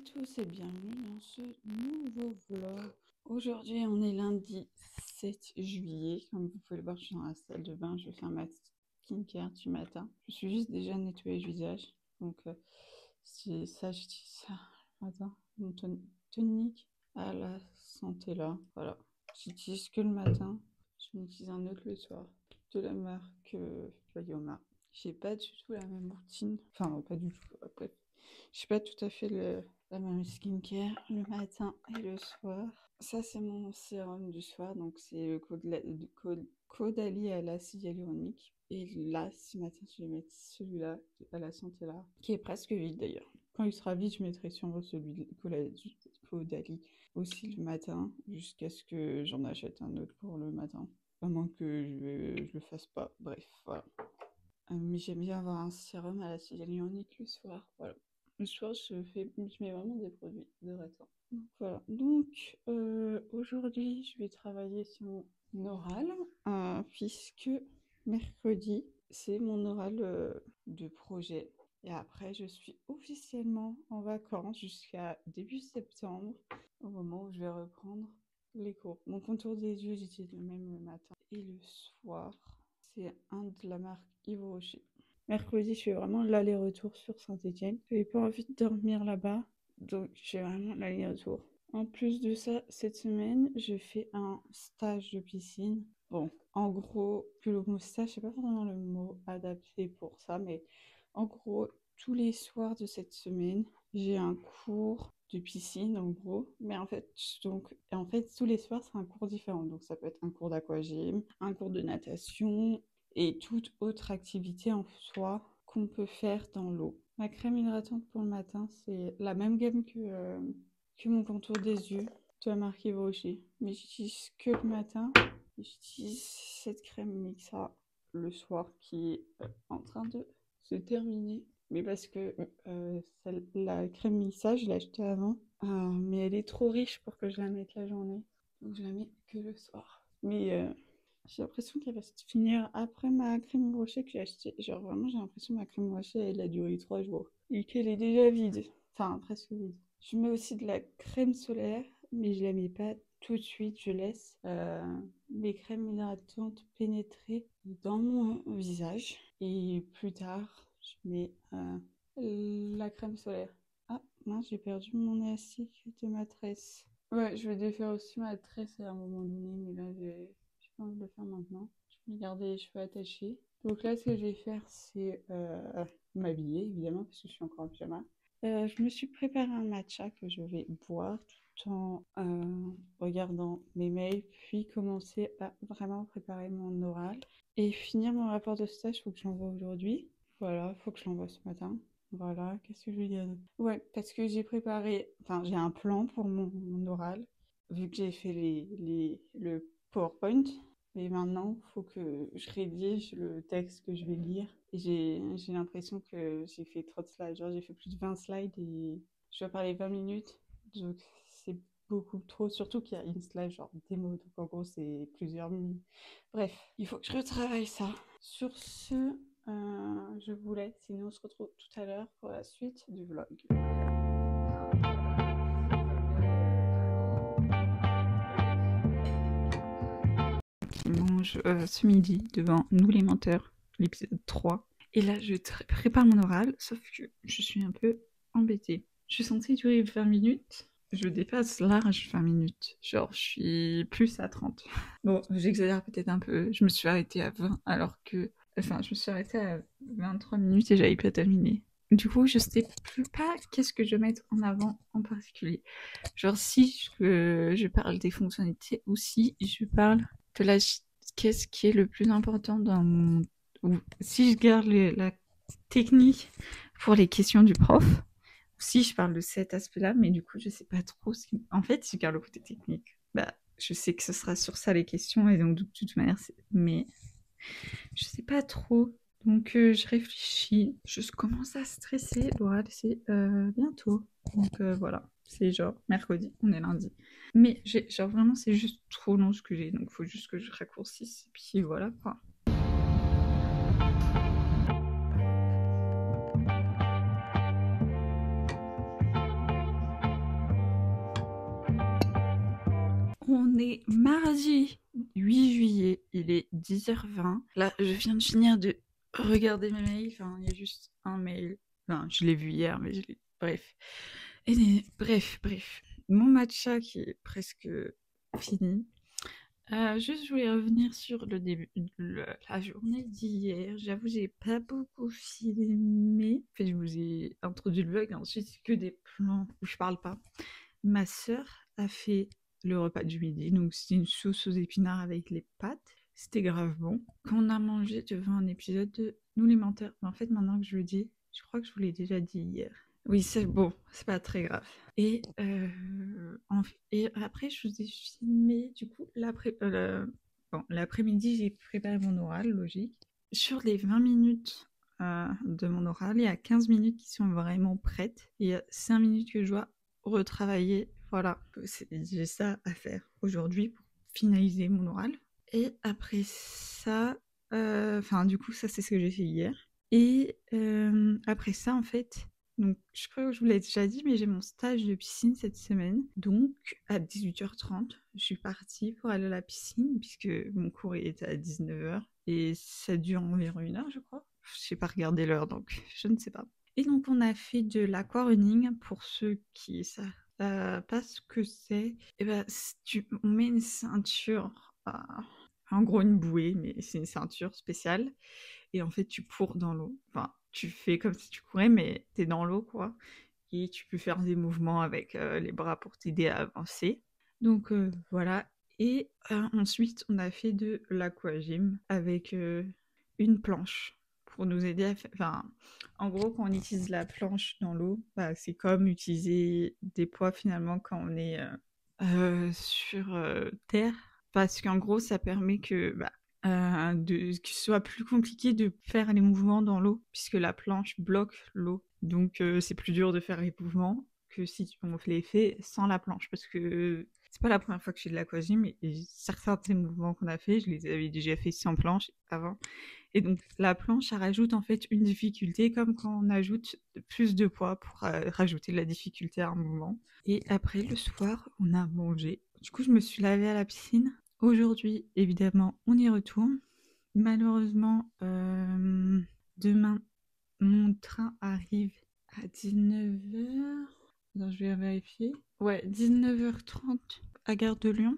tous et bienvenue dans ce nouveau vlog. Aujourd'hui, on est lundi 7 juillet. Comme vous pouvez le voir, je suis dans la salle de bain. Je vais faire ma skincare du matin. Je suis juste déjà nettoyé le visage. Donc, c'est ça, je dis ça. Attends, mon tonique à la santé là. Voilà. J'utilise que le matin. Je m'utilise un autre le soir. De la marque Bayoma. J'ai pas du tout la même routine. Enfin, pas du tout. Après, j'ai pas tout à fait la même skincare le matin et le soir. Ça, c'est mon sérum du soir. Donc, c'est le Caudalie à l'acide hyaluronique. Et là, ce matin, je vais mettre celui-là à la santé là, qui est presque vide d'ailleurs. Quand il sera vide, je mettrai sûrement celui de Caudalie aussi le matin, jusqu'à ce que j'en achète un autre pour le matin. À moins que je le fasse pas. Bref, voilà. Mais j'aime bien avoir un sérum à l'acide hyaluronique le soir. Voilà. Le soir, je mets vraiment des produits hydratants. Donc, voilà. Donc, aujourd'hui, je vais travailler sur mon oral, puisque mercredi, c'est mon oral de projet. Et après, je suis officiellement en vacances jusqu'à début septembre, au moment où je vais reprendre les cours. Mon contour des yeux, j'utilise le même le matin et le soir. C'est un de la marque Yves Rocher. Mercredi, je fais vraiment l'aller-retour sur Saint-Étienne. J'avais pas envie de dormir là-bas, donc j'ai vraiment l'aller-retour. En plus de ça, cette semaine, je fais un stage de piscine. Bon, en gros, plus le mot stage, c'est pas vraiment le mot adapté pour ça, mais en gros, tous les soirs de cette semaine, j'ai un cours de piscine, en gros. Mais en fait, tous les soirs, c'est un cours différent. Donc, ça peut être un cours d'aquagym, un cours de natation et toute autre activité en soi qu'on peut faire dans l'eau. Ma crème hydratante pour le matin, c'est la même gamme que mon contour des yeux de la marque Yves Rocher. Mais j'utilise que le matin. J'utilise cette crème Mixa le soir qui est en train de se terminer. Mais parce que la crème Mixa, je l'ai achetée avant. Mais elle est trop riche pour que je la mette la journée. Donc je la mets que le soir. Mais j'ai l'impression qu'elle va se finir après ma crème Rocher que j'ai achetée. Genre vraiment, j'ai l'impression que ma crème Rocher, elle a duré 3 jours. Et qu'elle est déjà vide. Enfin, presque vide. Je mets aussi de la crème solaire, mais je la mets pas tout de suite. Je laisse les crèmes hydratantes pénétrer dans mon visage. Et plus tard, je mets la crème solaire. Ah, mince, j'ai perdu mon élastique de ma tresse. Ouais, je vais défaire aussi ma tresse à un moment donné, mais là, j'ai pas envie de le faire maintenant. Je vais garder les cheveux attachés. Donc là, ce que je vais faire, c'est m'habiller, évidemment, parce que je suis encore en pyjama. Je me suis préparé un matcha que je vais boire tout en regardant mes mails, puis commencer à vraiment préparer mon oral. Et finir mon rapport de stage, il faut que je l'envoie aujourd'hui. Voilà, il faut que je l'envoie ce matin. Voilà, qu'est-ce que je veux dire d'autre? Ouais, parce que j'ai préparé, enfin j'ai un plan pour mon oral, vu que j'ai fait le PowerPoint. Et maintenant, il faut que je rédige le texte que je vais lire. Et j'ai l'impression que j'ai fait trop de slides. Genre, j'ai fait plus de 20 slides et je dois parler 20 minutes. Donc, c'est beaucoup trop. Surtout qu'il y a une slide, genre démo. Donc, en gros, c'est plusieurs minutes. Bref, il faut que je retravaille ça. Sur ce, je vous laisse. Sinon, on se retrouve tout à l'heure pour la suite du vlog. Mange ce midi devant Nous les menteurs, l'épisode 3. Et là, je prépare mon oral, sauf que je suis un peu embêtée. Je suis censée durer 20 minutes. Je dépasse large 20 minutes. Genre, je suis plus à 30. Bon, j'exagère peut-être un peu. Je me suis arrêtée à 20 alors que... Enfin, je me suis arrêtée à 23 minutes et j'avais pas terminé. Du coup, je sais plus pas qu'est-ce que je vais mettre en avant en particulier. Genre, si je parle des fonctionnalités ou si je parle de qu'est-ce qui est le plus important dans mon... Ou si je garde la technique pour les questions du prof, ou si je parle de cet aspect-là, mais du coup, je sais pas trop ce qui... En fait, si je garde le côté technique, bah, je sais que ce sera sur ça les questions, et donc de toute manière, mais je sais pas trop. Donc, je réfléchis. Je commence à stresser. L'oral, c'est bientôt. Donc, voilà. C'est genre mercredi, on est lundi. Mais genre vraiment, c'est juste trop long ce que j'ai. Donc, il faut juste que je raccourcisse. Et puis voilà, quoi. est mardi 8 juillet, il est 10h20. Là, je viens de finir de regarder mes mails. Enfin, il y a juste un mail. Enfin, je l'ai vu hier, mais je l'ai... Bref. Bref. Mon matcha qui est presque fini. Juste, je voulais revenir sur le début, la journée d'hier. J'avoue, j'ai pas beaucoup filmé. En fait, je vous ai introduit le vlog, et ensuite, c'est que des plans où je parle pas. Ma sœur a fait le repas du midi, donc c'était une sauce aux épinards avec les pâtes. C'était grave bon. Qu'on a mangé devant un épisode de Nous les menteurs. Mais en fait, maintenant que je le dis, je crois que je vous l'ai déjà dit hier. Oui, c'est bon, c'est pas très grave. Et après, je vous ai filmé, du coup, l'après-midi, j'ai préparé mon oral, logique. Sur les 20 minutes de mon oral, il y a 15 minutes qui sont vraiment prêtes. Il y a 5 minutes que je dois retravailler. Voilà, j'ai ça à faire aujourd'hui pour finaliser mon oral. Et après ça, du coup, ça, c'est ce que j'ai fait hier. Et après ça, en fait, donc je crois que je vous l'ai déjà dit, mais j'ai mon stage de piscine cette semaine. Donc, à 18h30, je suis partie pour aller à la piscine, puisque mon cours était à 19h. Et ça dure environ 1 heure, je crois. Je n'ai pas regardé l'heure, donc je ne sais pas. Et donc, on a fait de l'aquarunning, pour ceux qui savent pas ce que c'est. Et ben, on met une ceinture, en gros une bouée, mais c'est une ceinture spéciale. Et en fait, tu cours dans l'eau. Enfin, tu fais comme si tu courais, mais t'es dans l'eau, quoi. Et tu peux faire des mouvements avec les bras pour t'aider à avancer. Donc voilà. Et ensuite, on a fait de l'aquagym avec une planche pour nous aider à faire... Enfin, en gros, quand on utilise la planche dans l'eau, bah, c'est comme utiliser des poids finalement quand on est sur terre. Parce qu'en gros, ça permet que que ce soit plus compliqué de faire les mouvements dans l'eau, puisque la planche bloque l'eau. Donc c'est plus dur de faire les mouvements que si on les fait sans la planche, parce que c'est pas la première fois que je fais de l'aquagym, et certains des mouvements qu'on a fait, je les avais déjà fait sans planche avant. Et donc la planche, ça rajoute en fait une difficulté, comme quand on ajoute plus de poids pour rajouter de la difficulté à un mouvement. Et après, le soir, on a mangé. Du coup, je me suis lavée à la piscine. Aujourd'hui, évidemment, on y retourne. Malheureusement, demain, mon train arrive à 19h. Non, je vais vérifier. Ouais, 19h30 à Gare de Lyon.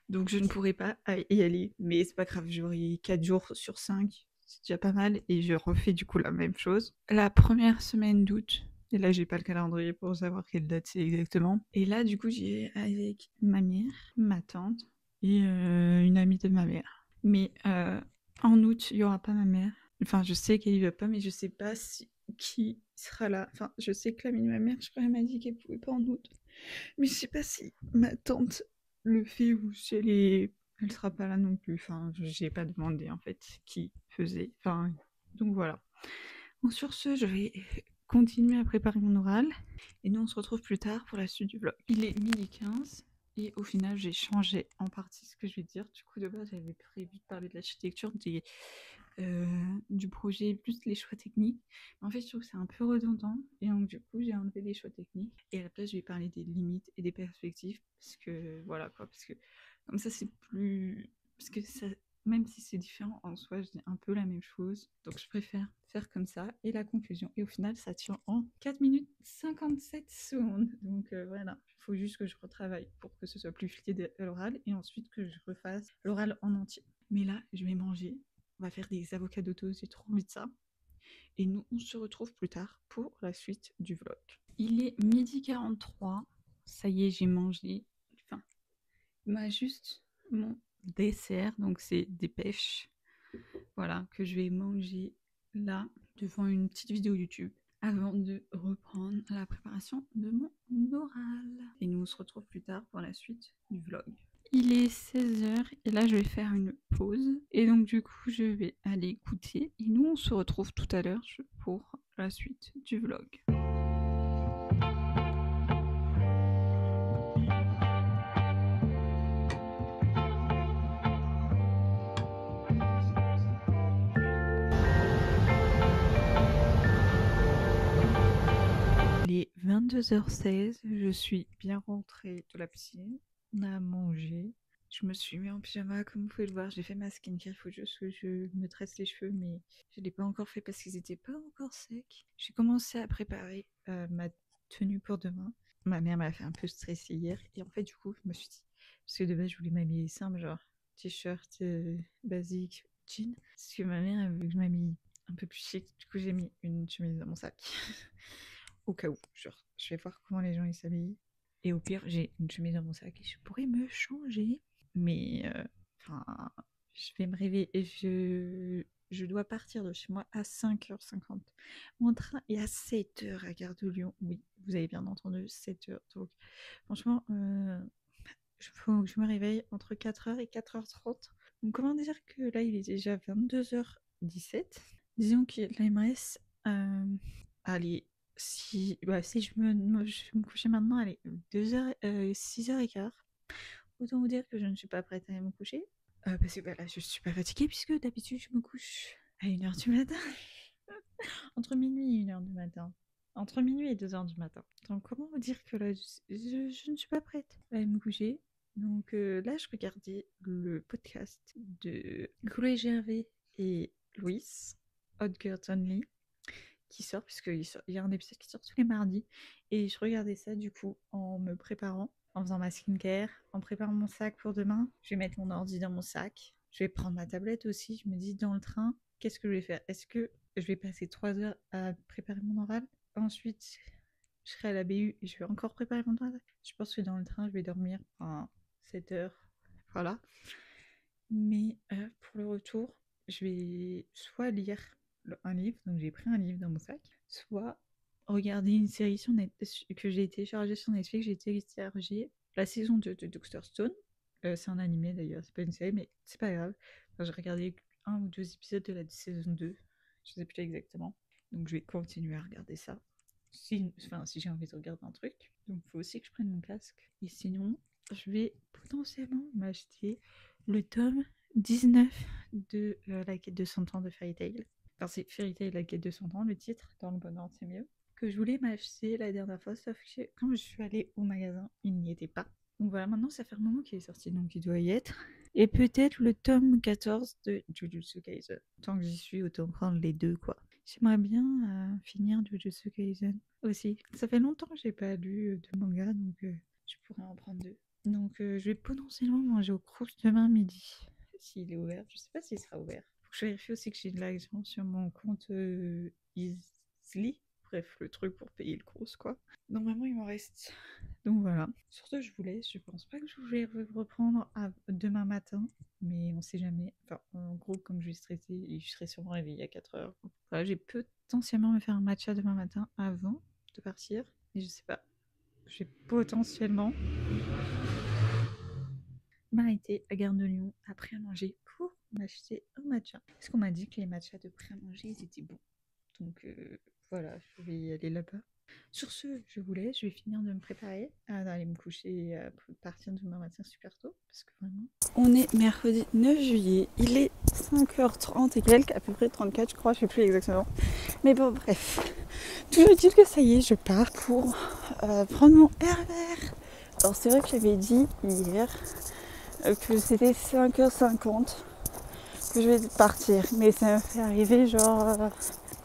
Donc, je ne pourrai pas y aller. Mais c'est pas grave, j'aurai 4 jours sur 5. C'est déjà pas mal. Et je refais du coup la même chose. La première semaine d'août. Et là, j'ai pas le calendrier pour savoir quelle date c'est exactement. Et là, du coup, j'y vais avec ma mère, ma tante et une amie de ma mère. Mais en août, il y aura pas ma mère. Enfin, je sais qu'elle y va pas, mais je sais pas qui sera là. Enfin, je sais que l'amie de ma mère, je crois qu'elle m'a dit qu'elle pouvait pas en août. Mais je sais pas si ma tante le fait ou si elle sera pas là non plus. Enfin, j'ai pas demandé en fait qui faisait. Enfin, donc voilà. Bon, sur ce, je vais continuer à préparer mon oral. Et nous, on se retrouve plus tard pour la suite du vlog. Il est 12h15. Et au final, j'ai changé en partie ce que je vais dire. Du coup, de base, j'avais prévu de parler de l'architecture, du projet, plus les choix techniques. Mais en fait, je trouve que c'est un peu redondant. Et donc, du coup, j'ai enlevé les choix techniques. Et à la place, je vais parler des limites et des perspectives. Parce que, voilà quoi. Parce que, comme ça, c'est plus. Parce que ça. Même si c'est différent en soi, je dis un peu la même chose. Donc, je préfère faire comme ça. Et la conclusion. Et au final, ça tient en 4 minutes 57 secondes. Donc, voilà. Il faut juste que je retravaille pour que ce soit plus fluide à l'oral. Et ensuite, que je refasse l'oral en entier. Mais là, je vais manger. On va faire des avocats d'auto, j'ai trop envie de ça. Et nous, on se retrouve plus tard pour la suite du vlog. Il est 12h43. Ça y est, j'ai mangé. Enfin, juste mon dessert. Donc, c'est des pêches. Voilà, que je vais manger là, devant une petite vidéo YouTube, avant de reprendre la préparation de mon oral. Et nous, on se retrouve plus tard pour la suite du vlog. Il est 16h et là je vais faire une pause et donc du coup je vais aller écouter et nous on se retrouve tout à l'heure pour la suite du vlog. Il est 22h16, je suis bien rentrée de la piscine. On a mangé. Je me suis mis en pyjama, comme vous pouvez le voir. J'ai fait ma skincare. Il faut juste que je me tresse les cheveux, mais je ne l'ai pas encore fait parce qu'ils n'étaient pas encore secs. J'ai commencé à préparer ma tenue pour demain. Ma mère m'a fait un peu stresser hier. Et en fait, du coup, je me suis dit, parce que de base, je voulais m'habiller simple, genre t-shirt basique, jean. Parce que ma mère, elle veut que je m'habille un peu plus chic. Du coup, j'ai mis une chemise dans mon sac. Au cas où, genre, je vais voir comment les gens ils s'habillent. Et au pire, j'ai une chemise dans mon sac et je pourrais me changer. Mais, enfin, je vais me réveiller et je dois partir de chez moi à 5h50. Mon train est à 7h à Gare de Lyon. Oui, vous avez bien entendu, 7h. Donc, franchement, il faut que je me réveille entre 4h et 4h30. Donc, comment dire que là, il est déjà 22h17. Disons que là, il me reste, allez, si je vais me coucher maintenant, allez, 2h, 6h15. Autant vous dire que je ne suis pas prête à aller me coucher. Parce que là, je suis pas fatiguée puisque d'habitude, je me couche à 1h du matin. Entre minuit et 1h du matin. Entre minuit et 2h du matin. Donc, comment vous dire que là, je ne suis pas prête à aller me coucher. Donc là, je regardais le podcast de Chloé Gervais et Louis, Hot Girls Only, qui sort, puisqu'il y a un épisode qui sort tous les mardis. Et je regardais ça du coup en me préparant, en faisant ma skincare, en préparant mon sac pour demain. Je vais mettre mon ordi dans mon sac. Je vais prendre ma tablette aussi. Je me dis dans le train, qu'est-ce que je vais faire? Est-ce que je vais passer 3 heures à préparer mon oral? Ensuite, je serai à la BU et je vais encore préparer mon oral. Je pense que dans le train, je vais dormir 7 heures. Voilà. Mais pour le retour, je vais soit lire un livre, donc j'ai pris un livre dans mon sac, soit regarder une série sur que j'ai téléchargée sur Netflix. J'ai téléchargé la saison 2 de Dr. Stone. C'est un animé d'ailleurs, c'est pas une série, mais c'est pas grave. Enfin, j'ai regardé 1 ou 2 épisodes de la saison 2, je sais plus exactement. Donc je vais continuer à regarder ça. Si j'ai envie de regarder un truc. Donc il faut aussi que je prenne mon casque. Et sinon, je vais potentiellement m'acheter le tome 19 de La quête de 100 ans de Fairy Tail. Enfin, c'est Fairy Tail, La quête de 100 ans, le titre, dans le bon ordre, c'est mieux. Que je voulais m'acheter la dernière fois, sauf que quand je suis allée au magasin, il n'y était pas. Donc voilà, maintenant ça fait un moment qu'il est sorti, donc il doit y être. Et peut-être le tome 14 de Jujutsu Kaisen. Tant que j'y suis, autant prendre les deux, quoi. J'aimerais bien finir Jujutsu Kaisen aussi. Ça fait longtemps que j'ai pas lu de manga, donc je pourrais en prendre 2. Donc je vais potentiellement manger au Crous demain midi. S'il est ouvert, je sais pas s'il sera ouvert. Faut que je vérifie aussi que j'ai de l'argent sur mon compte Easily. Bref, le truc pour payer le Crous, quoi. Normalement, il m'en reste. Donc voilà. Sur ce, je vous laisse. Je pense pas que je vais reprendre demain matin, mais on sait jamais. Enfin, en gros, comme je vais stresser, je serai sûrement réveillée à 4h. Voilà, j'ai potentiellement me faire un matcha demain matin avant de partir. Mais je sais pas. Je vais potentiellement m'arrêter à Gare de Lyon après à manger pour m'acheter un matcha. Parce qu'on m'a dit que les matchas de prêt à manger, ils étaient bons. Donc voilà, je vais y aller là-bas. Sur ce, je vous laisse, je vais finir de me préparer à aller me coucher et partir demain matin super tôt. Parce que vraiment... On est mercredi 9 juillet, il est 5h30 et quelques, à peu près 34 je crois, je sais plus exactement. Mais bon, bref. Toujours dit que ça y est, je pars pour prendre mon RER. Alors c'est vrai que j'avais dit hier que c'était 5h50 que je vais partir. Mais ça me fait arriver genre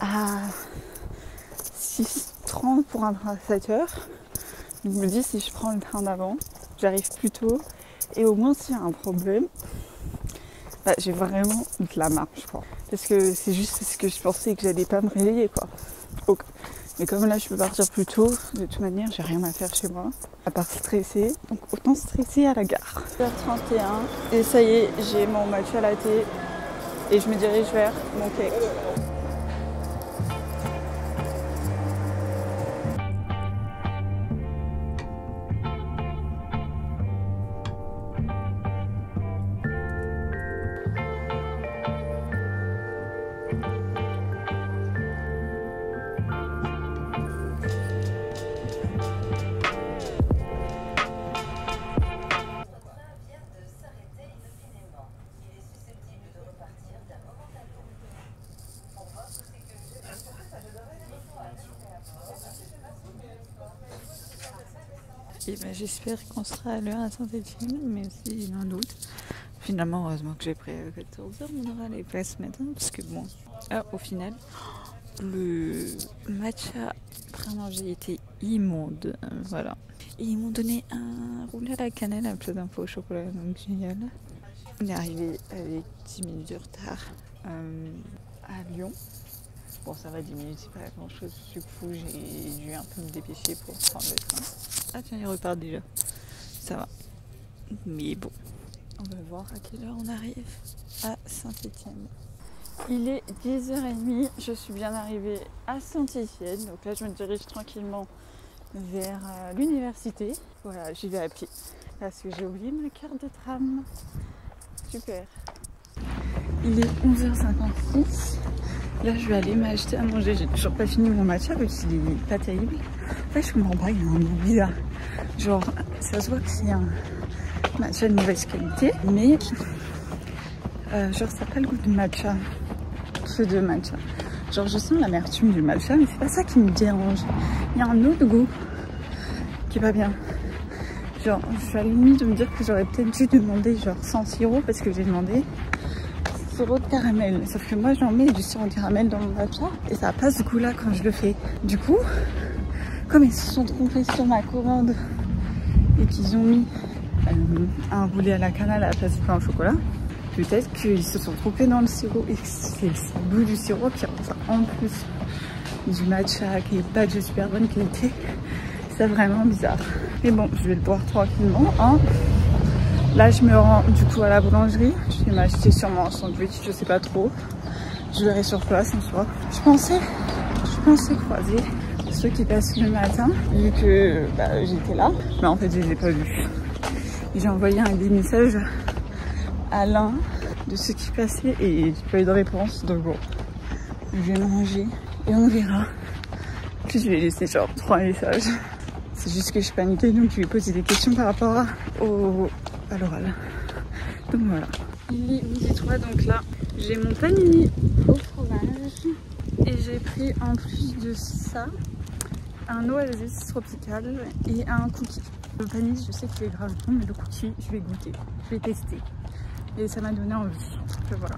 à 6h30 pour un train à 7h. Je me dis si je prends le train d'avant, j'arrive plus tôt. Et au moins s'il y a un problème, j'ai vraiment de la marge quoi. Parce que c'est juste parce que je pensais que j'allais pas me réveiller quoi. Donc, mais comme là je peux partir plus tôt, de toute manière j'ai rien à faire chez moi, à part stresser. Donc autant stresser à la gare. 7h31 et ça y est, j'ai mon matcha latte et je me dirige vers mon cake. Et ben, j'espère qu'on sera à l'heure à Saint-Etienne, mais aussi l'un d'autre. Finalement, heureusement que j'ai pris à 14h, on aura les places ce matin, parce que bon, au final, le matcha pré-mangé était immonde, voilà. Et ils m'ont donné un roulé à la cannelle à la place d'un pot au chocolat, donc génial. On est arrivé avec 10 minutes de retard à Lyon. Bon, ça va, 10 minutes, c'est pas grand chose. Du coup, j'ai dû un peu me dépêcher pour prendre le train. Ah, tiens, il repart déjà. Ça va. Mais bon, on va voir à quelle heure on arrive à Saint-Etienne. Il est 10h30, je suis bien arrivée à Saint-Etienne. Donc là, je me dirige tranquillement vers l'université. Voilà, j'y vais à pied parce que j'ai oublié ma carte de tram. Super. Il est 11h56. Là, je vais aller m'acheter à manger. J'ai toujours pas fini mon matcha parce qu'il est pas terrible. En fait, je comprends pas, il y a un goût bizarre. Genre, ça se voit que c'est un matcha de mauvaise qualité, mais genre, ça n'a pas le goût de matcha. Feu de matcha. Genre, je sens l'amertume du matcha, mais c'est pas ça qui me dérange. Il y a un autre goût qui est pas bien. Genre, je suis à la limite de me dire que j'aurais peut-être dû demander genre sans sirop parce que j'ai demandé sirop de caramel. Sauf que moi, j'en mets du sirop de caramel dans mon matcha et ça n'a pas ce goût-là quand je le fais. Du coup, comme ils se sont trompés sur ma commande et qu'ils ont mis un roulé à la cannelle à la place du pain au chocolat, peut-être qu'ils se sont trompés dans le sirop et que c'est le goût du sirop qui ressort en plus du matcha qui n'est pas de super bonne qualité. C'est vraiment bizarre. Mais bon, je vais le boire tranquillement. Hein. Là, je me rends du coup à la boulangerie. Je vais m'acheter sûrement un sandwich, je sais pas trop. Je verrai sur place en soi. Je pensais croiser ceux qui passent le matin, vu que j'étais là. Mais en fait, je les ai pas vus. J'ai envoyé des messages à l'un de ceux qui passaient et j'ai pas eu de réponse. Donc bon, je vais manger et on verra. Puis je vais laisser genre 3 messages. C'est juste que je paniquais, donc je lui ai posé des questions par rapport à l'oral. Donc voilà. Il est 12h03, donc là, j'ai mon panini au fromage. Et j'ai pris en plus de ça, un oasis tropical et un cookie. Le panini, je sais qu'il est grave bon, mais le cookie, je vais goûter. Je vais tester. Et ça m'a donné envie. Donc voilà.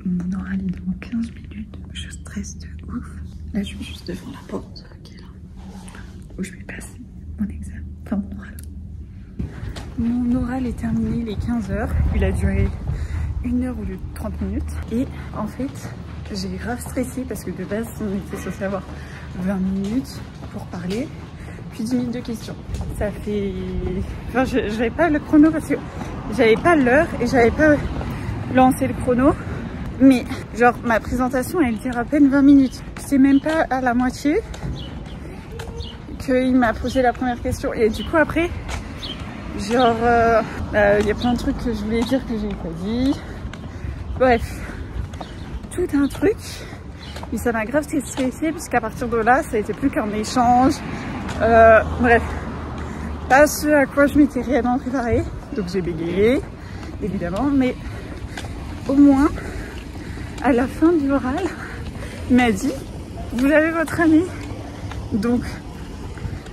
Mon oral est dans 15 minutes. Je stresse de ouf. Là, je suis juste devant la porte qui est là, où je vais passer mon examen, enfin mon oral. Mon oral est terminé, il est 15h. Il a duré 1 heure au lieu de 30 minutes. Et en fait, j'ai grave stressé parce que de base, on était censé avoir 20 minutes pour parler, puis 10 minutes de questions. Ça fait... Enfin, j'avais pas le chrono parce que j'avais pas l'heure et j'avais pas lancé le chrono. Mais genre ma présentation elle dure à peine 20 minutes. C'est même pas à la moitié qu'il m'a posé la première question. Et du coup après, genre il y a plein de trucs que je voulais dire que j'ai pas dit. Bref, tout un truc. Et ça m'a grave stressé puisqu'à partir de là, ça a été plus qu'un échange. Bref, pas ce à quoi je m'étais réellement préparée. Donc j'ai bégayé, évidemment, mais au moins... À la fin du oral, il m'a dit « Vous avez votre année ?» Donc,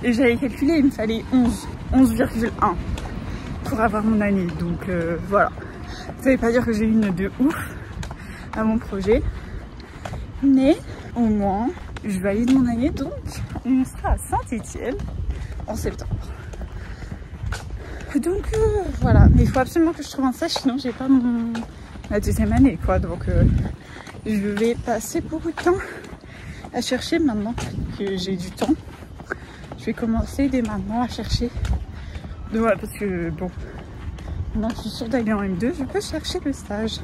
et j'avais calculé, il me fallait 11,1 pour avoir mon année. Donc voilà. Ça ne veut pas dire que j'ai une de ouf à mon projet. Mais au moins, je valide mon année. Donc, on sera à Saint-Etienne en septembre. Donc voilà. Mais il faut absolument que je trouve un stage, sinon j'ai pas ma deuxième année quoi. Donc je vais passer beaucoup de temps à chercher maintenant que j'ai du temps. Je vais commencer dès maintenant à chercher. Donc voilà, parce que bon, maintenant que je suis sûre d'aller en M2, je peux chercher le stage.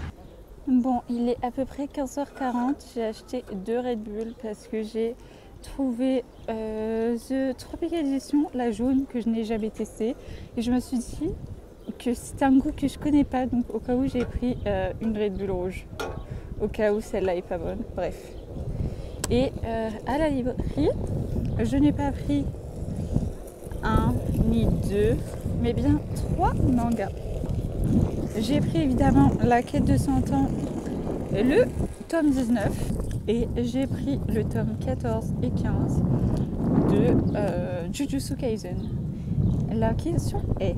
Bon, il est à peu près 15h40. J'ai acheté 2 Red Bull parce que j'ai trouvé The Tropical Edition, la jaune, que je n'ai jamais testée. Et je me suis dit que c'était un goût que je connais pas. Donc au cas où j'ai pris une Red Bull rouge. Au cas où celle-là est pas bonne. Bref. Et à la librairie, je n'ai pas pris 1 ni 2, mais bien 3 mangas. J'ai pris évidemment La Quête de 100 ans, le tome 19, et j'ai pris le tome 14 et 15 de Jujutsu Kaisen. La question est,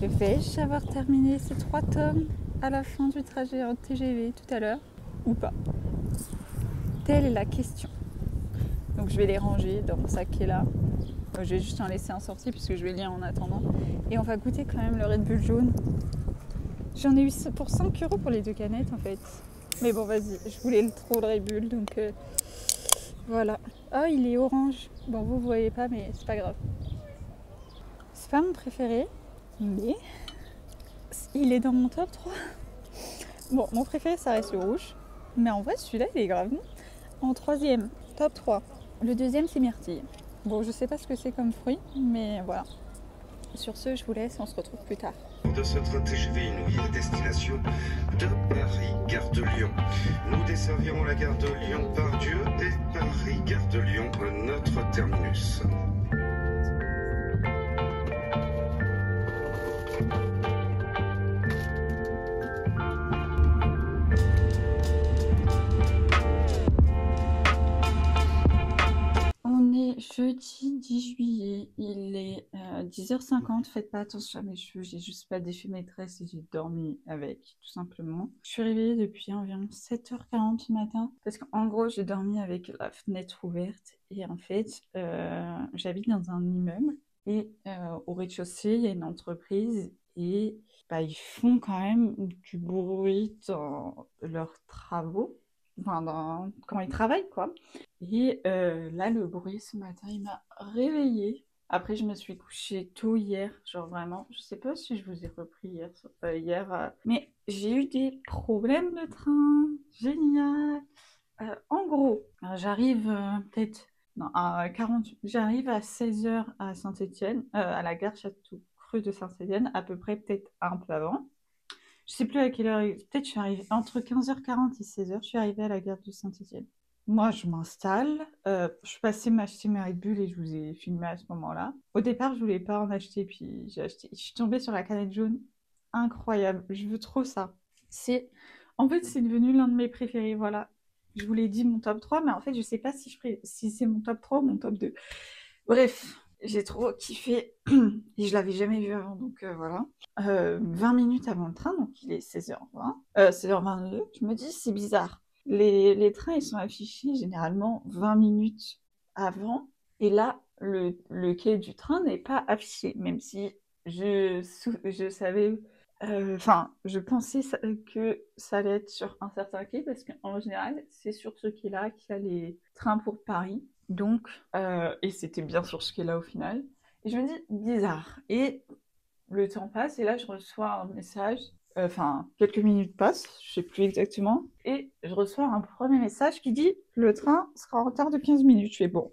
vais-je avoir terminé ces 3 tomes à la fin du trajet en TGV tout à l'heure ou pas? Telle est la question. Donc je vais les ranger dans mon sac qui est là. Je vais juste en laisser un sorti puisque je vais lire en attendant. Et on va goûter quand même le Red Bull jaune. J'en ai eu pour 5 € pour les 2 canettes en fait. Mais bon vas-y, je voulais trop le Red Bull donc voilà. Oh il est orange. Bon vous voyez pas mais c'est pas grave. C'est pas mon préféré, mais il est dans mon top 3. Bon, mon préféré ça reste le rouge, mais en vrai celui-là il est grave bon. En troisième, top 3. Le deuxième c'est myrtille. Bon, je sais pas ce que c'est comme fruit, mais voilà. Sur ce, je vous laisse, on se retrouve plus tard. De ce train TGV inouï à destination de Paris, gare de Lyon. Nous desservirons la gare de Lyon-Pardieu et Paris, gare de Lyon, notre terminus. On est jeudi 10 juillet, il est 10h50, faites pas attention à mes cheveux, j'ai juste pas défait mes tresses et j'ai dormi avec, tout simplement. Je suis réveillée depuis environ 7h40 du matin, parce qu'en gros j'ai dormi avec la fenêtre ouverte, et en fait j'habite dans un immeuble, et au rez-de-chaussée il y a une entreprise, et bah, ils font quand même du bruit dans leurs travaux, enfin quand ils travaillent quoi. Et là, le bruit ce matin, il m'a réveillée. Après, je me suis couchée tôt hier, genre vraiment, je sais pas si je vous ai repris hier, mais j'ai eu des problèmes de train, génial. En gros, j'arrive peut-être, non, à 40, j'arrive à 16h à Saint-Étienne, à la gare Château-Creux de Saint-Étienne, à peu près peut-être un peu avant. Je sais plus à quelle heure, peut-être je suis arrivée entre 15h40 et 16h, je suis arrivée à la gare de Saint-Étienne. Moi, je m'installe, je suis passée m'acheter mes Red Bull et je vous ai filmé à ce moment-là. Au départ, je voulais pas en acheter, puis j'ai acheté. Je suis tombée sur la canette jaune, incroyable, je veux trop ça. En fait, c'est devenu l'un de mes préférés, voilà. Je vous l'ai dit, mon top 3, mais en fait, je sais pas si c'est mon top 3 ou mon top 2. Bref, j'ai trop kiffé et je l'avais jamais vu avant, donc voilà. 20 minutes avant le train, donc il est 16h20, 16h22, je me dis c'est bizarre. Les trains ils sont affichés généralement 20 minutes avant, et là le quai du train n'est pas affiché, même si je savais, enfin je pensais que ça allait être sur un certain quai, parce qu'en général c'est sur ce quai-là qu'il y a les trains pour Paris. Donc, et c'était bien sur ce quai-là au final. Et je me dis, bizarre. Et le temps passe, et là, je reçois un message, enfin, quelques minutes passent, je sais plus exactement, et je reçois un premier message qui dit, le train sera en retard de 15 minutes. Je fais, bon,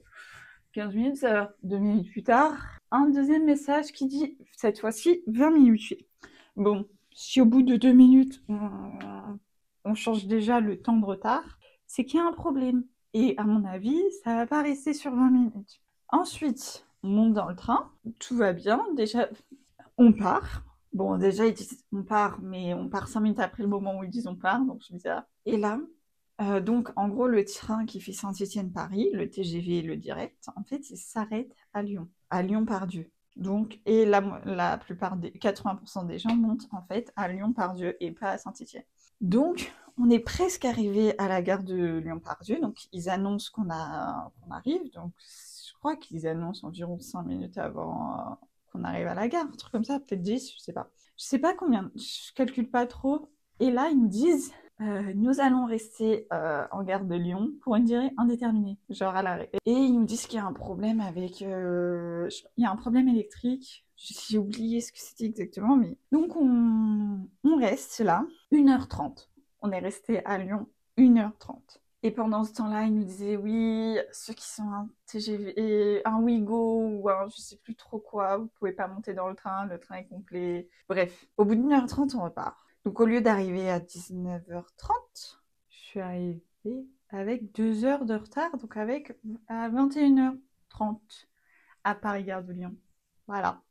15 minutes, ça va, 2 minutes plus tard, un deuxième message qui dit, cette fois-ci, 20 minutes. Je fais, bon, si au bout de 2 minutes, on change déjà le temps de retard, c'est qu'il y a un problème. Et à mon avis, ça va pas rester sur 20 minutes. Ensuite, on monte dans le train, tout va bien. Déjà, on part. Bon, déjà, ils disent on part, mais on part 5 minutes après le moment où ils disent on part, donc je me disais, ah. Et là, donc en gros, le train qui fait Saint-Étienne-Paris, le TGV, le direct, en fait, il s'arrête à Lyon-Pardieu. Donc, et la plupart des 80% des gens montent en fait à Lyon-Pardieu et pas à Saint-Étienne. Donc, on est presque arrivé à la gare de Lyon-Pardieu. Donc, ils annoncent qu'on arrive. Donc, je crois qu'ils annoncent environ 5 minutes avant qu'on arrive à la gare. Un truc comme ça, peut-être 10, je sais pas. Je sais pas combien, je calcule pas trop. Et là, ils nous disent, nous allons rester en gare de Lyon pour une durée indéterminée, genre à l'arrêt. Et ils nous disent qu'il y a un problème avec... il y a un problème électrique. J'ai oublié ce que c'était exactement, mais... Donc on reste là, 1h30. On est resté à Lyon 1h30. Et pendant ce temps-là, ils nous disaient, oui, ceux qui sont un TGV, un Ouigo ou un je sais plus trop quoi, vous pouvez pas monter dans le train est complet. Bref, au bout d'1h30, on repart. Donc au lieu d'arriver à 19h30, je suis arrivée avec 2 heures de retard, donc à 21h30 à Paris-Gare de Lyon. Voilà.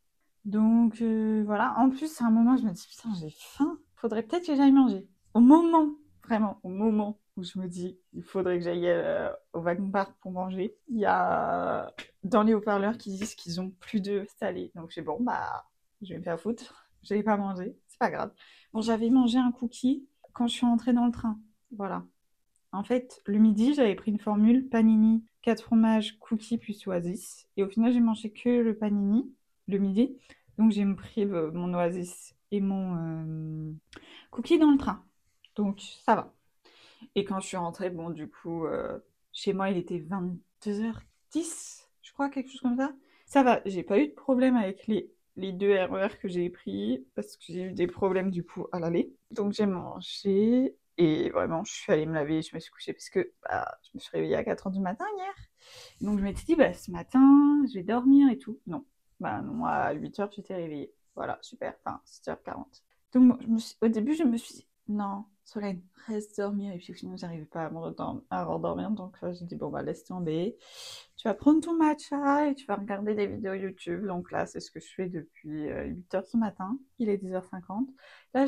Donc voilà, en plus à un moment je me dis putain j'ai faim, faudrait peut-être que j'aille manger. Au moment, vraiment au moment où je me dis, il faudrait que j'aille au wagon park pour manger. Il y a dans les haut-parleurs qui disent qu'ils ont plus de salé. Donc j'ai bon, bah, je vais me faire foutre. Je vais pas manger, c'est pas grave. Bon, j'avais mangé un cookie quand je suis rentrée dans le train. Voilà. En fait, le midi, j'avais pris une formule panini, 4 fromages, cookies plus oasis. Et au final, j'ai mangé que le panini le midi. Donc j'ai pris mon oasis et mon cookie dans le train. Donc ça va. Et quand je suis rentrée, bon, du coup, chez moi, il était 22h10, je crois, quelque chose comme ça. Ça va, j'ai pas eu de problème avec les 2 RER que j'ai pris, parce que j'ai eu des problèmes, du coup, à l'aller. Donc j'ai mangé, et vraiment, je suis allée me laver, je me suis couchée, parce que bah, je me suis réveillée à 4h du matin hier. Donc je m'étais dit, bah, ce matin, je vais dormir et tout. Non, bah non, à 8h, j'étais réveillée. Voilà, super, enfin, 7h40. Donc au début, je me suis dit, non, Solène, reste dormir. Et puis sinon, j'arrivais pas à rendormir. Donc j'ai dit, bon, bah laisse tomber. Tu vas prendre ton matcha et tu vas regarder des vidéos YouTube. Donc là, c'est ce que je fais depuis 8h ce matin. Il est 10h50. Là,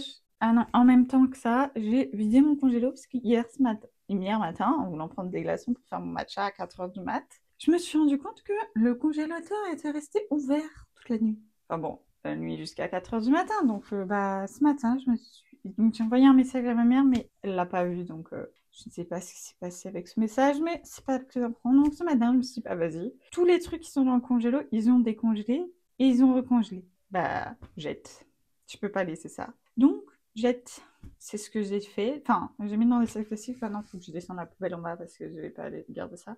en même temps que ça, j'ai vidé mon congélo parce qu'hier matin, en voulant prendre des glaçons pour faire mon matcha à 4h du mat, je me suis rendu compte que le congélateur était resté ouvert toute la nuit. Enfin bon, la nuit jusqu'à 4h du matin. Donc bah, ce matin, j'ai envoyé un message à ma mère, mais elle l'a pas vu. Donc je ne sais pas ce qui s'est passé avec ce message, mais c'est pas plus important. Donc ce matin, je me suis dit, bah vas-y. Tous les trucs qui sont dans le congélo, ils ont décongelé et ils ont recongelé. Bah, jette. Tu peux pas laisser ça. Donc, jette. C'est ce que j'ai fait. Enfin, j'ai mis dans des sacs plastiques. Maintenant, il faut que je descende la poubelle en bas parce que je vais pas aller garder ça.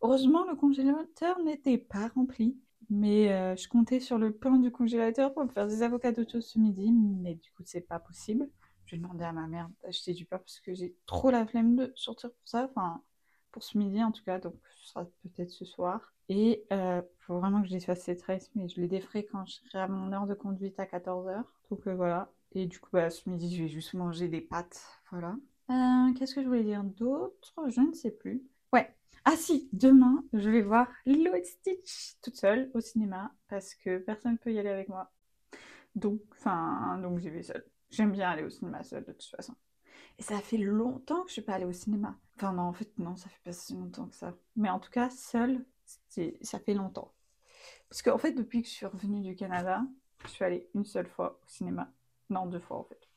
Heureusement, le congélateur n'était pas rempli. Mais je comptais sur le pain du congélateur pour me faire des avocados toast ce midi. Mais du coup, c'est pas possible. Je vais demander à ma mère d'acheter du pain parce que j'ai trop la flemme de sortir pour ça. Enfin, pour ce midi en tout cas. Donc, ce sera peut-être ce soir. Et il faut vraiment que je défasse ces tresses. Mais je les déferai quand je serai à mon heure de conduite à 14h. Donc voilà. Et du coup, bah, ce midi, je vais juste manger des pâtes. Voilà. Qu'est-ce que je voulais dire d'autre? Je ne sais plus. Ouais. Ah si, demain, je vais voir Lilo et Stitch toute seule au cinéma parce que personne ne peut y aller avec moi. Donc j'y vais seule. J'aime bien aller au cinéma seule de toute façon. Et ça fait longtemps que je suis pas allée au cinéma. Enfin non, en fait non, ça fait pas si longtemps que ça. Mais en tout cas, seule, ça fait longtemps. Parce qu'en fait, depuis que je suis revenue du Canada, je suis allée une seule fois au cinéma. Non, 2 fois en fait.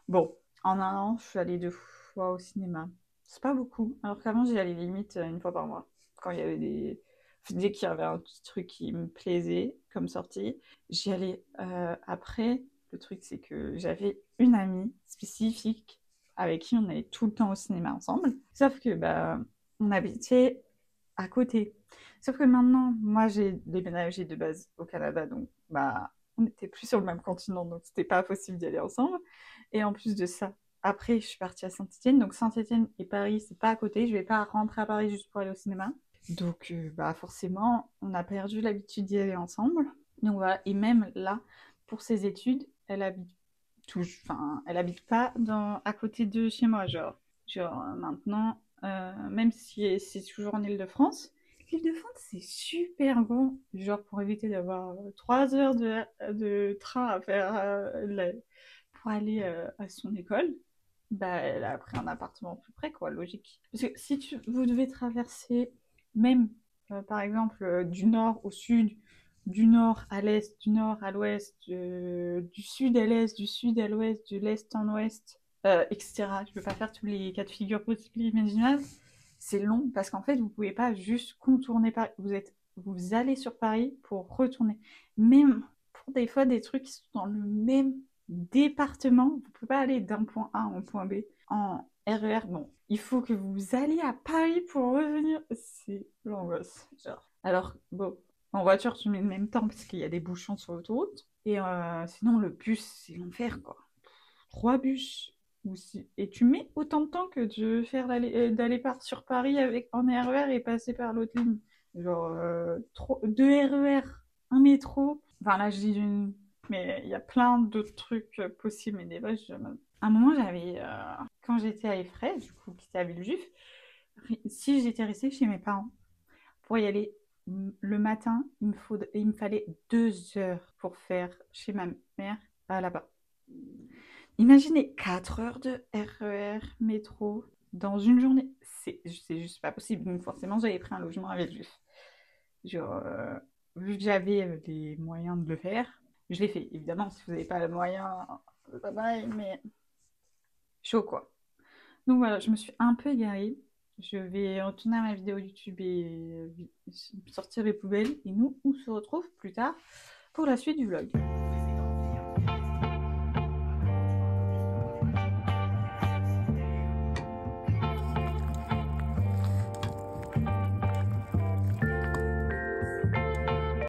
Bon, en un an, je suis allée 2 fois au cinéma. C'est pas beaucoup. Alors qu'avant, j'y allais limite une fois par mois. Quand il y avait dès qu'il y avait un petit truc qui me plaisait comme sortie, j'y allais. Après, le truc, c'est que j'avais une amie spécifique avec qui on allait tout le temps au cinéma ensemble. Sauf que, bah, on habitait à côté. Sauf que maintenant, moi, j'ai déménagé de base au Canada, donc, bah, on n'était plus sur le même continent, donc c'était pas possible d'y aller ensemble. Et en plus de ça, après, je suis partie à Saint-Étienne. Donc Saint-Étienne et Paris, c'est pas à côté. Je vais pas rentrer à Paris juste pour aller au cinéma. Donc, bah forcément, on a perdu l'habitude d'y aller ensemble. Donc voilà. Et même là, pour ses études, elle habite elle habite pas à côté de chez moi. Genre maintenant, même si c'est toujours en Île-de-France, l'Île-de-France, c'est super grand. Genre, pour éviter d'avoir 3 heures de train à faire pour aller à son école, bah, elle a pris un appartement plus près, quoi, logique. Parce que si vous devez traverser, même par exemple, du nord au sud, du nord à l'est, du nord à l'ouest, du sud à l'est, du sud à l'ouest, de l'est en ouest, etc. Je ne peux pas faire tous les cas de figure possibles et imaginables. C'est long parce qu'en fait, vous ne pouvez pas juste contourner Paris. Vous allez sur Paris pour retourner. Même pour des fois des trucs qui sont dans le même département, vous ne pouvez pas aller d'un point A en point B en RER. Bon, il faut que vous alliez à Paris pour revenir. C'est l'angoisse. Alors, bon, en voiture, tu mets le même temps parce qu'il y a des bouchons sur l'autoroute. Et sinon, le bus, c'est l'enfer, quoi. 3 bus. Et tu mets autant de temps que de faire d'aller sur Paris en RER et passer par l'autre ligne. Genre, 2 RER, un métro. Enfin, là, je dis d'une... Mais il y a plein d'autres trucs possibles. Mais des fois, à un moment, quand j'étais à Effray, du coup, qui était à Villejuif, si j'étais restée chez mes parents, pour y aller le matin, il me fallait 2 heures pour faire chez ma mère là-bas. Imaginez 4 heures de RER, métro, dans une journée. C'est juste pas possible. Donc forcément, j'avais pris un logement avec Juif. Genre, vu que j'avais les moyens de le faire, je l'ai fait. Évidemment, si vous n'avez pas le moyen, c'est pas pareil, mais chaud quoi. Donc voilà, je me suis un peu égarée. Je vais retourner à ma vidéo YouTube et sortir les poubelles. Et nous, on se retrouve plus tard pour la suite du vlog.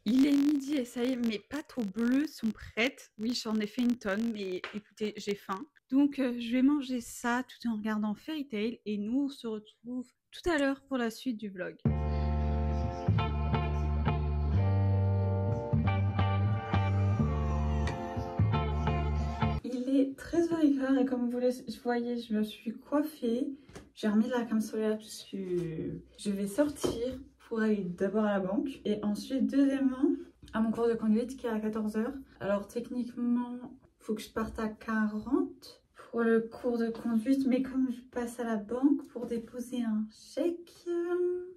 Il est midi et ça y est, mes pâtes au bleu sont prêtes. Oui, j'en ai fait une tonne, mais écoutez, j'ai faim. Donc, je vais manger ça tout en regardant Fairy Tail. Et nous, on se retrouve tout à l'heure pour la suite du vlog. Il est 13h15 et comme vous le voyez, je me suis coiffée. J'ai remis la crème solaire parce que je vais sortir pour aller d'abord à la banque et ensuite, deuxièmement, à mon cours de conduite qui est à 14h. Alors techniquement, il faut que je parte à 40 pour le cours de conduite, mais comme je passe à la banque pour déposer un chèque,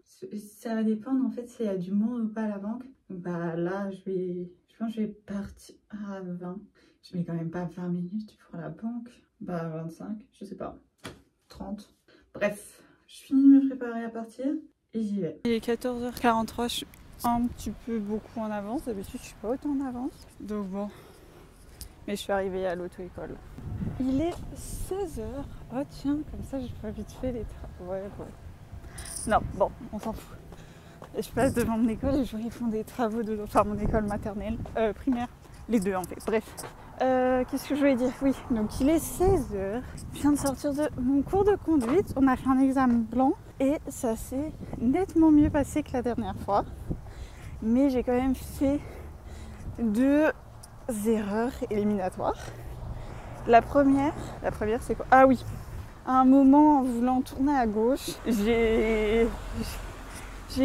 ça va dépendre en fait s'il y a du monde ou pas à la banque. Bah là, je pense que je vais partir à 20. Je mets quand même pas 20 minutes pour la banque. Bah 25, je sais pas. 30. Bref, je finis de me préparer à partir et j'y vais. Il est 14h43, je suis un petit peu beaucoup en avance. D'habitude, je suis pas autant en avance. Donc bon. Mais je suis arrivée à l'auto-école. Il est 16h. Oh tiens, comme ça, je peux vite fait les travaux. Ouais. Non, bon, on s'en fout. Et je passe devant mon école et je vois qu'ils font des travaux de... Enfin, mon école maternelle, primaire. Les deux en fait, bref. Qu'est-ce que je voulais dire? Oui, donc il est 16h. Je viens de sortir de mon cours de conduite. On a fait un examen blanc et ça s'est nettement mieux passé que la dernière fois. Mais j'ai quand même fait 2 erreurs éliminatoires. La première c'est quoi? Ah oui, à un moment en voulant tourner à gauche, j'ai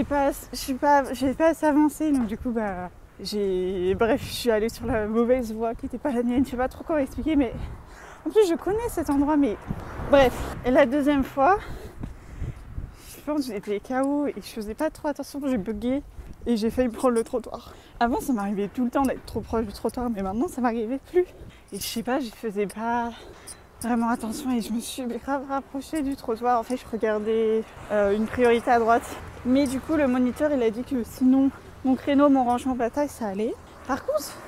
pas assez avancé, donc du coup bref, je suis allée sur la mauvaise voie qui n'était pas la mienne. Je sais pas trop comment expliquer, mais en plus je connais cet endroit, mais bref. Et la deuxième fois, je pense que j'étais KO et je faisais pas trop attention, j'ai bugué et j'ai failli prendre le trottoir. Avant ça m'arrivait tout le temps d'être trop proche du trottoir, mais maintenant ça m'arrivait plus. Et je sais pas, je faisais pas vraiment attention et je me suis grave rapprochée du trottoir. En fait, je regardais une priorité à droite. Mais du coup, le moniteur, il a dit que sinon, mon créneau, mon rangement bataille, ça allait. Par contre,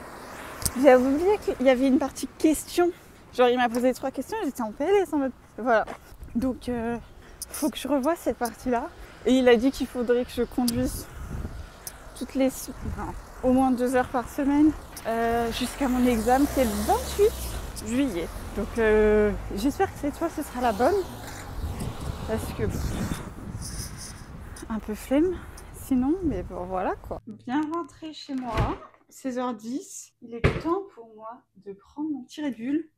j'avais oublié qu'il y avait une partie questions. Genre, il m'a posé 3 questions et j'étais en PLS en mode... Voilà. Donc, faut que je revoie cette partie-là. Et il a dit qu'il faudrait que je conduise au moins 2 heures par semaine jusqu'à mon examen, c'est le 28 juillet. Donc j'espère que cette fois ce sera la bonne. Parce que un peu flemme sinon, mais bon voilà quoi. Bien rentré chez moi, 16h10. Il est temps pour moi de prendre mon petit Red Bull.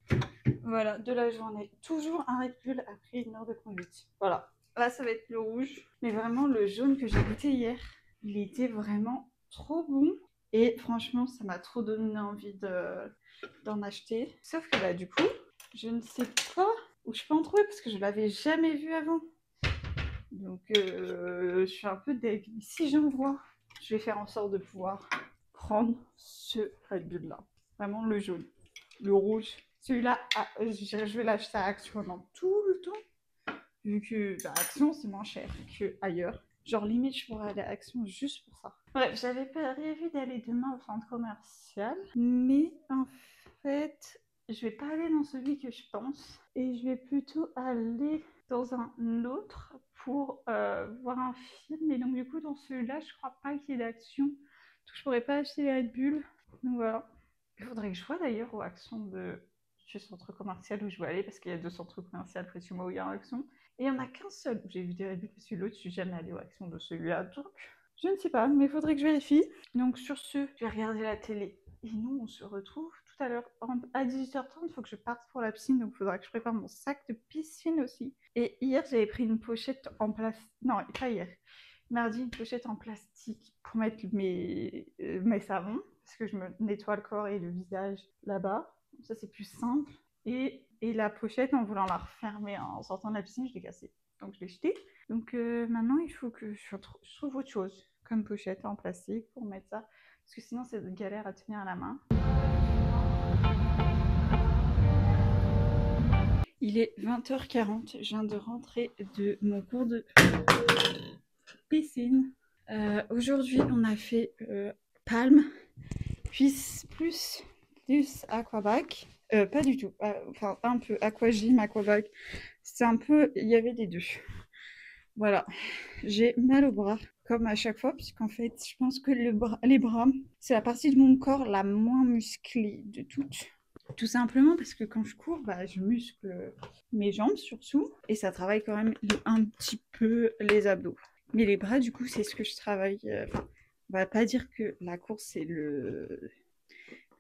Voilà, de la journée. Toujours un Red Bull après 1 heure de conduite. Voilà. Là ça va être le rouge. Mais vraiment le jaune que j'ai goûté hier, il était vraiment trop bon. Et franchement, ça m'a trop donné envie d'en acheter. Sauf que du coup, je ne sais pas où je peux en trouver parce que je l'avais jamais vu avant. Donc, je suis un peu deg. Si j'en vois, je vais faire en sorte de pouvoir prendre ce Red Bull là. Vraiment le jaune. Le rouge. Celui-là, je vais l'acheter à Action dans tout le temps. Vu que Action, c'est moins cher qu'ailleurs. Genre limite je pourrais aller à Action juste pour ça. Bref, j'avais prévu d'aller demain au centre commercial, mais en fait, je vais pas aller dans celui que je pense et je vais plutôt aller dans un autre pour voir un film. Et donc du coup dans celui-là, je crois pas qu'il y ait d'Action. Donc je pourrais pas acheter les Red Bull. Donc voilà. Il faudrait que je vois d'ailleurs aux Actions de ce centre commercial où je vais aller parce qu'il y a 2 centres commerciaux près de chez moi où il y a un Action. Et il n'y en a qu'un seul où j'ai vu des Red Bull parce que l'autre, je suis jamais allée aux Actions de celui-là. Donc, je ne sais pas, mais il faudrait que je vérifie. Donc, sur ce, je vais regarder la télé. Et nous, on se retrouve tout à l'heure. À 18h30, il faut que je parte pour la piscine. Donc, il faudra que je prépare mon sac de piscine aussi. Et hier, j'avais pris une pochette en plastique. Non, pas hier. Mardi, une pochette en plastique pour mettre mes savons. Parce que je me nettoie le corps et le visage là-bas. Ça, c'est plus simple. Et la pochette, en voulant la refermer en sortant de la piscine, je l'ai cassée. donc je l'ai jeté. Donc maintenant, il faut que je trouve autre chose, comme pochette en plastique pour mettre ça, parce que sinon c'est une galère à tenir à la main. Il est 20h40, je viens de rentrer de mon cours de piscine. Aujourd'hui, on a fait palme, puis plus aquabac. Pas du tout, enfin un peu aquagym, aquabac. C'est un peu, il y avait des deux. Voilà, j'ai mal au bras, comme à chaque fois, puisqu'en fait, je pense que les bras, c'est la partie de mon corps la moins musclée de toutes. Tout simplement parce que quand je cours, bah, je muscle mes jambes surtout, et ça travaille quand même un petit peu les abdos. Mais les bras, du coup, c'est ce que je travaille. On va pas dire que la course, c'est le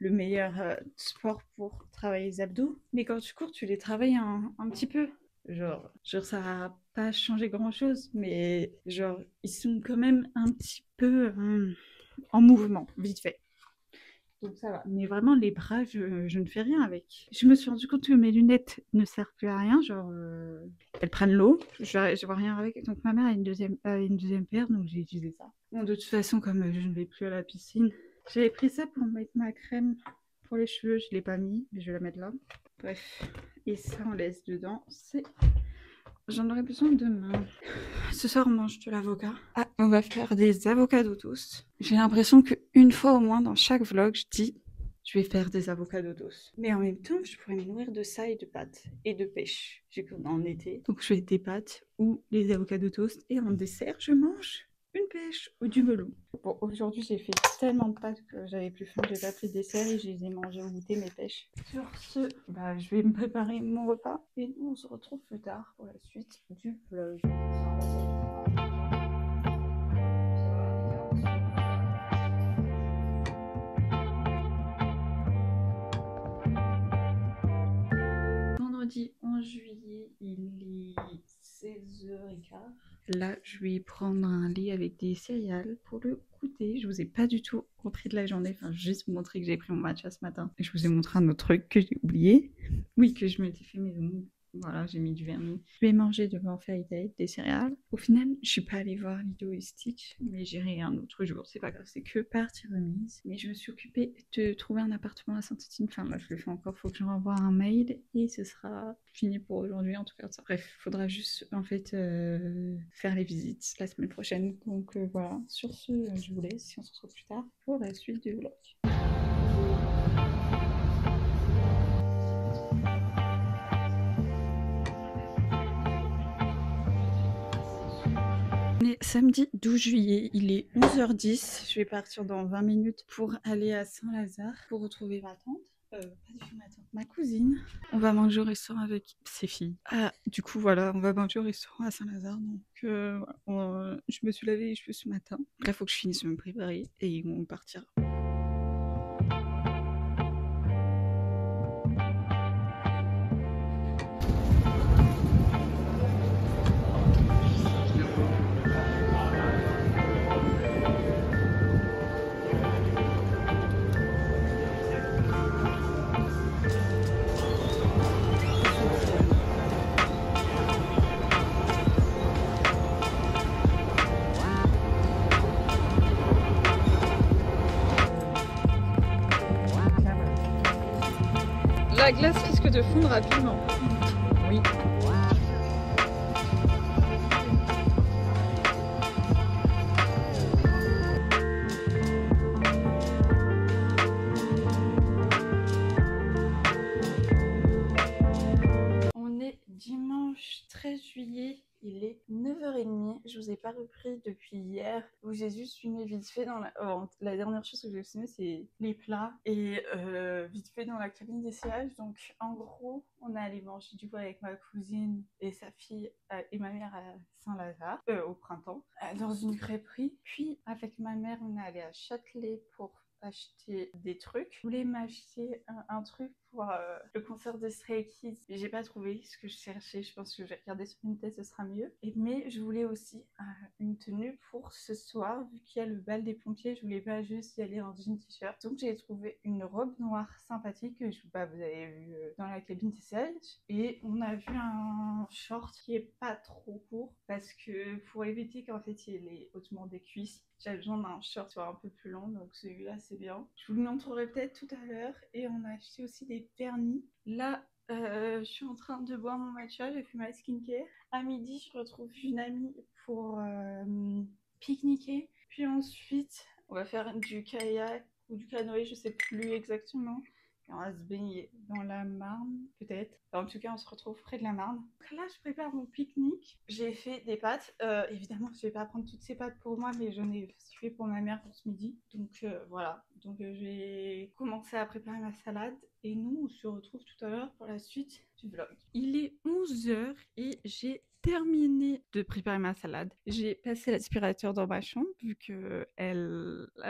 meilleur sport pour travailler les abdos, mais quand tu cours, tu les travailles un petit peu. Genre, ça va pas changer grand-chose, mais genre, ils sont quand même un petit peu en mouvement, vite fait. Donc ça va. Mais vraiment, les bras, je ne fais rien avec. Je me suis rendu compte que mes lunettes ne servent plus à rien. Genre, elles prennent l'eau. Je vois rien avec. Donc ma mère a une deuxième paire, donc j'ai utilisé ça. Bon, de toute façon, comme je ne vais plus à la piscine, j'avais pris ça pour mettre ma crème pour les cheveux. Je ne l'ai pas mis, mais je vais la mettre là. Bref. Et ça, on laisse dedans. J'en aurai besoin demain. Ce soir, on mange de l'avocat. Ah, on va faire des avocados toast. J'ai l'impression qu'une fois au moins dans chaque vlog, je dis je vais faire des avocados toast. Mais en même temps, je pourrais me nourrir de ça et de pâtes et de pêche. J'ai qu'on est en été. Donc je fais des pâtes ou les avocados toast. Et en dessert, je mange une pêche ou du melon. Bon, aujourd'hui, j'ai fait tellement de pâtes que j'avais plus faim. J'ai pas pris de dessert et je les ai mangées au goûter, mes pêches. Sur ce, je vais me préparer mon repas et nous, on se retrouve plus tard pour la suite du vlog. Vendredi 11 juillet, il est 16h15. Là, je vais prendre un lait avec des céréales pour le goûter. Je vous ai pas du tout repris de la journée. Enfin, juste vous montrer que j'ai pris mon matcha ce matin. Et je vous ai montré un autre truc que j'ai oublié. Oui, que je m'étais fait mes ongles. Voilà, j'ai mis du vernis. Je vais manger devant Fairy Tail des céréales. Au final, je suis pas allée voir Lido et Stitch, mais j'irai un autre jour. C'est pas grave, c'est que partie remise. Mais je me suis occupée de trouver un appartement à Saint-Étienne. Enfin, là, je le fais encore. Faut que je renvoie un mail et ce sera fini pour aujourd'hui. En tout cas, ça. Bref, faudra juste en fait faire les visites la semaine prochaine. Donc voilà. Sur ce, je vous laisse. Si on se retrouve plus tard pour la suite du vlog. On est samedi 12 juillet, il est 11h10, je vais partir dans 20 minutes pour aller à Saint-Lazare pour retrouver ma tante. Pas du tout ma tante, ma cousine. On va manger au restaurant avec ses filles. Ah, du coup voilà, on va manger au restaurant à Saint-Lazare. Donc je me suis lavé les cheveux ce matin. Là, il faut que je finisse de me préparer et on partira. La glace risque de fondre rapidement. Oui. On est dimanche 13 juillet. Il est 9h30, je vous ai pas repris depuis hier, où j'ai juste filmé vite fait dans la dernière chose que j'ai filmé, c'est les plats et vite fait dans la cabine d'essayage. Donc en gros, on est allé manger du coup avec ma cousine et sa fille et ma mère à Saint-Lazare au printemps dans une crêperie. Puis avec ma mère, on est allé à Châtelet pour acheter des trucs. Je voulais m'acheter un truc pour le concert de Stray Kids, mais j'ai pas trouvé ce que je cherchais. Je pense que je vais regarder sur Vinted, ce sera mieux. Mais je voulais aussi une tenue pour ce soir, vu qu'il y a le bal des pompiers. Je voulais pas juste y aller dans une t-shirt. Donc j'ai trouvé une robe noire sympathique que vous avez vu dans la cabine d'essayage. Et on a vu un short qui est pas trop court parce que pour éviter qu'en fait il y ait les hautements des cuisses, j'avais besoin d'un short qui soit un peu plus long, donc celui-là c'est bien. Je vous le montrerai peut-être tout à l'heure. Et on a acheté aussi des vernis. Là, je suis en train de boire mon matcha, j'ai fait ma skincare. À midi, je retrouve une amie pour pique-niquer. Puis ensuite, on va faire du kayak ou du canoë, je sais plus exactement. Et on va se baigner dans la Marne, peut-être. Enfin, en tout cas, on se retrouve près de la Marne. Donc là, je prépare mon pique-nique. J'ai fait des pâtes. Évidemment, je vais pas prendre toutes ces pâtes pour moi, mais j'en ai fait pour ma mère pour ce midi. Donc voilà. Donc j'ai commencé à préparer ma salade. Et nous, on se retrouve tout à l'heure pour la suite du vlog. Il est 11h et j'ai terminé de préparer ma salade. J'ai passé l'aspirateur dans ma chambre vu que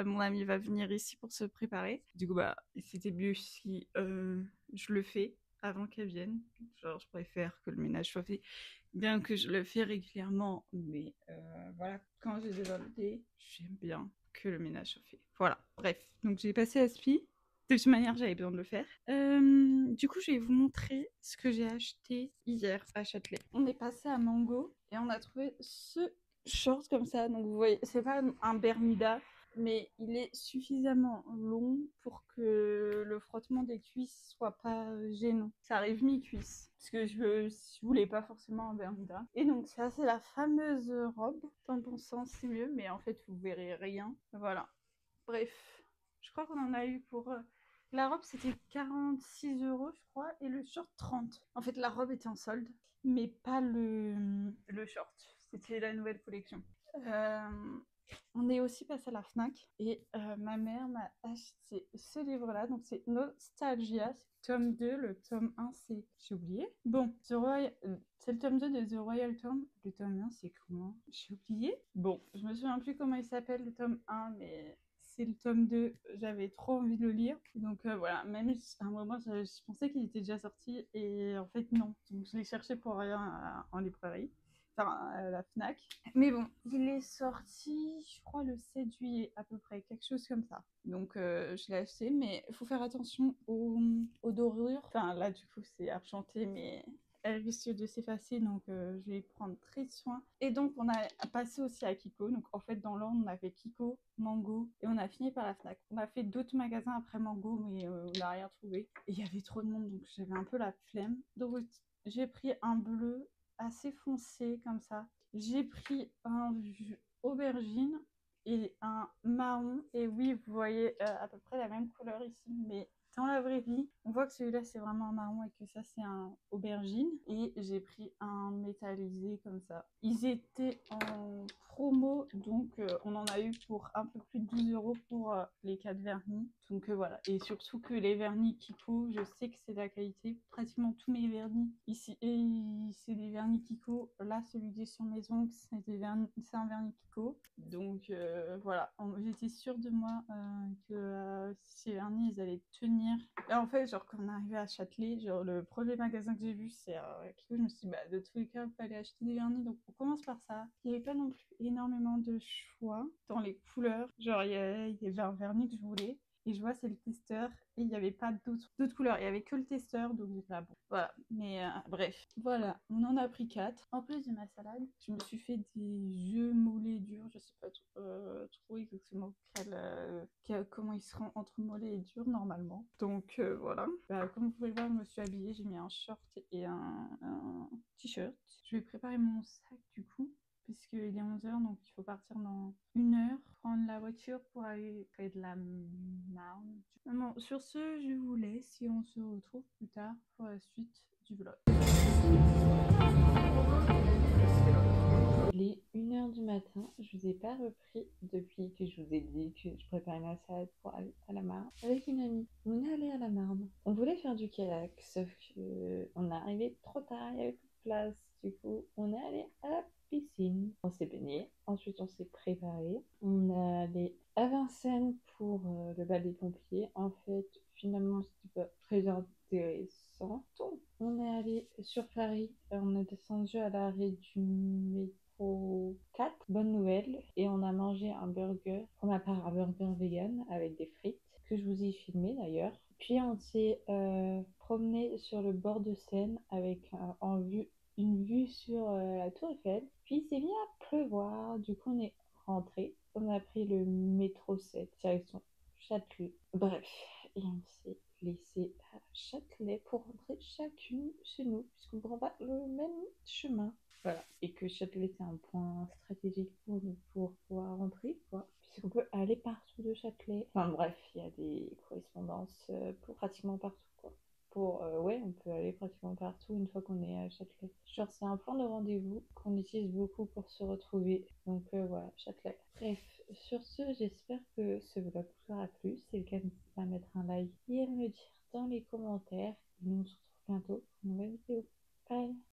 mon amie va venir ici pour se préparer. Du coup, c'était mieux si je le fais avant qu'elle vienne. Genre, je préfère que le ménage soit fait, bien que je le fais régulièrement. Mais voilà, quand j'ai des invités, j'aime bien que le ménage soit fait. Voilà, bref. Donc, j'ai passé l'aspi. De toute manière, j'avais besoin de le faire. Du coup, je vais vous montrer ce que j'ai acheté hier à Châtelet. On est passé à Mango et on a trouvé ce short comme ça. Donc, vous voyez, c'est pas un Bermuda, mais il est suffisamment long pour que le frottement des cuisses soit pas gênant. Ça arrive mi-cuisse, parce que je voulais pas forcément un Bermuda. Et donc, ça, c'est la fameuse robe. Dans le bon sens, c'est mieux, mais en fait, vous verrez rien. Voilà. Bref, je crois qu'on en a eu pour... La robe, c'était 46 €, je crois, et le short, 30. En fait, la robe était en solde, mais pas le short. C'était la nouvelle collection. On est aussi passé à la Fnac, et ma mère m'a acheté ce livre-là. Donc, c'est Nostalgia, c'est le tome 2. Le tome 1, c'est... J'ai oublié. Bon, c'est le tome 2 de The Royal Tomb. Le tome 1, c'est comment? J'ai oublié. Bon, je me souviens plus comment il s'appelle, le tome 1, mais... c'est le tome 2, j'avais trop envie de le lire. Donc voilà, même à un moment, je pensais qu'il était déjà sorti et en fait non. Donc je l'ai cherché pour rien en librairie, enfin à la Fnac. Mais bon, il est sorti, je crois, le 7 juillet à peu près, quelque chose comme ça. Donc je l'ai acheté, mais il faut faire attention aux dorures. Enfin là, du coup, c'est argenté, mais... elle risque de s'effacer, donc je vais prendre très soin. Et donc on a passé aussi à Kiko. Donc en fait dans l'ordre on a fait Kiko, Mango et on a fini par la Fnac. On a fait d'autres magasins après Mango, mais on n'a rien trouvé. Et il y avait trop de monde, donc j'avais un peu la flemme. Donc j'ai pris un bleu assez foncé comme ça. J'ai pris un aubergine et un marron. Et oui, vous voyez à peu près la même couleur ici, mais dans la vraie vie, on voit que celui-là c'est vraiment un marron et que ça c'est un aubergine. Et j'ai pris un métallisé comme ça. Ils étaient en promo, donc on en a eu pour un peu plus de 12 € pour les 4 vernis. Donc voilà, et surtout que les vernis Kiko, je sais que c'est de la qualité. Pratiquement tous mes vernis ici, et c'est des vernis Kiko. Là, celui que j'ai sur mes ongles, c'est un vernis Kiko. Donc voilà, j'étais sûre de moi que ces vernis, ils allaient tenir. Et en fait, genre quand on est arrivé à Châtelet, genre le premier magasin que j'ai vu, c'est Kiko. Je me suis dit, de tous les cas, il fallait acheter des vernis, donc on commence par ça. Il n'y avait pas non plus énormément de choix dans les couleurs. Genre, il y avait un vernis que je voulais. Et je vois, c'est le testeur. Et il n'y avait pas d'autres couleurs. Il n'y avait que le testeur. Donc, j'étais là, bon. Voilà. Mais bref. Voilà. On en a pris 4. En plus de ma salade, je me suis fait des œufs mollets durs. Je sais pas trop exactement comment ils seront entre mollets et durs normalement. Donc, voilà. Comme vous pouvez le voir, je me suis habillée. J'ai mis un short et un t-shirt. Je vais préparer mon sac du coup, puisqu'il est 11h, donc il faut partir dans 1 heure, prendre la voiture pour aller près de la Marne. Bon, sur ce, je vous laisse et on se retrouve plus tard pour la suite du vlog. Il est 1h du matin, je vous ai pas repris depuis que je vous ai dit que je préparais ma salade pour aller à la Marne avec une amie. On est allé à la Marne. On voulait faire du kayak, sauf que on est arrivé trop tard, il y avait plus de place. Du coup, on est allé à la piscine. On s'est baigné. Ensuite, on s'est préparé. On est allé à Vincennes pour le bal des pompiers. En fait, finalement, c'était pas très intéressant. Donc, on est allé sur Paris. On est descendu à l'arrêt du métro 4. Bonne nouvelle. Et on a mangé un burger. Pour ma part, un burger vegan avec des frites que je vous ai filmé d'ailleurs. Puis on s'est promené sur le bord de Seine avec une vue sur la Tour Eiffel. Puis il s'est mis à pleuvoir, du coup on est rentré. On a pris le métro 7 direction Châtelet. Bref, et on s'est laissé à Châtelet pour rentrer chacune chez nous, puisqu'on prend pas le même chemin. Voilà. Et que Châtelet c'est un point stratégique pour nous pour pouvoir rentrer, quoi. Puisqu'on peut aller partout de Châtelet. Enfin bref, il y a des correspondances pour pratiquement partout, quoi. Ouais, on peut aller pratiquement partout une fois qu'on est à Châtelet. Genre, c'est un point de rendez-vous qu'on utilise beaucoup pour se retrouver. Donc voilà, Châtelet. Bref, sur ce, j'espère que ce vlog vous aura plu. Si c'est le cas, n'hésitez pas à mettre un like et à me le dire dans les commentaires. Et nous, on se retrouve bientôt pour une nouvelle vidéo. Bye!